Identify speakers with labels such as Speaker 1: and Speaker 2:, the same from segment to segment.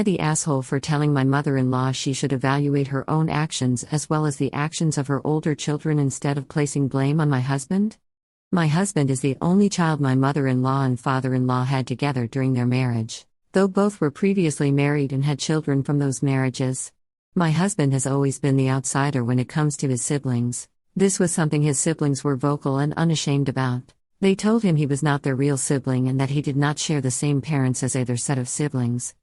Speaker 1: I the asshole for telling my mother-in-law she should evaluate her own actions as well as the actions of her older children instead of placing blame on my husband? My husband is the only child my mother-in-law and father-in-law had together during their marriage, though both were previously married and had children from those marriages. My husband has always been the outsider when it comes to his siblings. This was something his siblings were vocal and unashamed about. They told him he was not their real sibling and that he did not share the same parents as either set of siblings.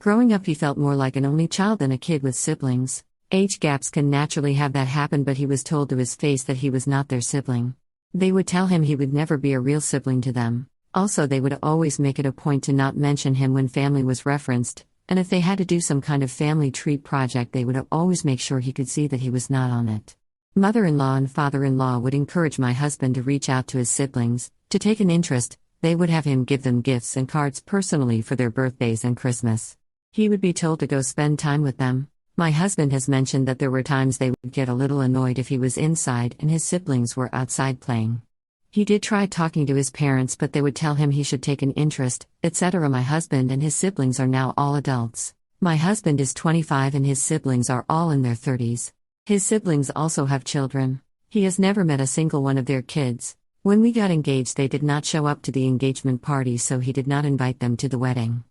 Speaker 1: Growing up, he felt more like an only child than a kid with siblings. Age gaps can naturally have that happen, but he was told to his face that he was not their sibling. They would tell him he would never be a real sibling to them. Also, they would always make it a point to not mention him when family was referenced, and if they had to do some kind of family tree project, they would always make sure he could see that he was not on it. Mother-in-law and father-in-law would encourage my husband to reach out to his siblings, to take an interest. They would have him give them gifts and cards personally for their birthdays and Christmas. He would be told to go spend time with them. My husband has mentioned that there were times they would get a little annoyed if he was inside and his siblings were outside playing. He did try talking to his parents, but they would tell him he should take an interest, etc. My husband and his siblings are now all adults. My husband is 25 and his siblings are all in their 30s. His siblings also have children. He has never met a single one of their kids. When we got engaged, they did not show up to the engagement party, so he did not invite them to the wedding.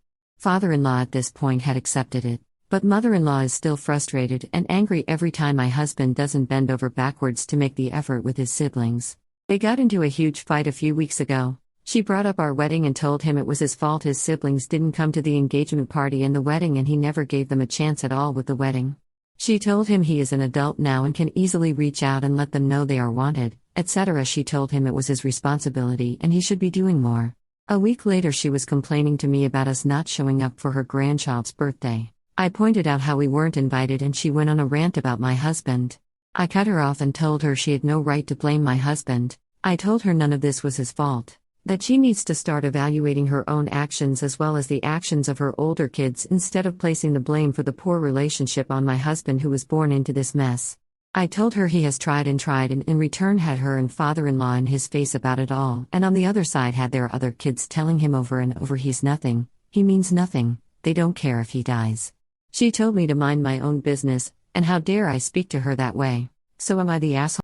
Speaker 1: Father-in-law at this point had accepted it. But mother-in-law is still frustrated and angry every time my husband doesn't bend over backwards to make the effort with his siblings. They got into a huge fight a few weeks ago. She brought up our wedding and told him it was his fault his siblings didn't come to the engagement party and the wedding, and he never gave them a chance at all with the wedding. She told him he is an adult now and can easily reach out and let them know they are wanted, etc. She told him it was his responsibility and he should be doing more. A week later, she was complaining to me about us not showing up for her grandchild's birthday. I pointed out how we weren't invited and she went on a rant about my husband. I cut her off and told her she had no right to blame my husband. I told her none of this was his fault, that she needs to start evaluating her own actions as well as the actions of her older kids instead of placing the blame for the poor relationship on my husband who was born into this mess. I told her he has tried and in return had her and father-in-law in his face about it all, and on the other side had their other kids telling him over and over he's nothing, he means nothing, they don't care if he dies. She told me to mind my own business, and how dare I speak to her that way. So am I the asshole?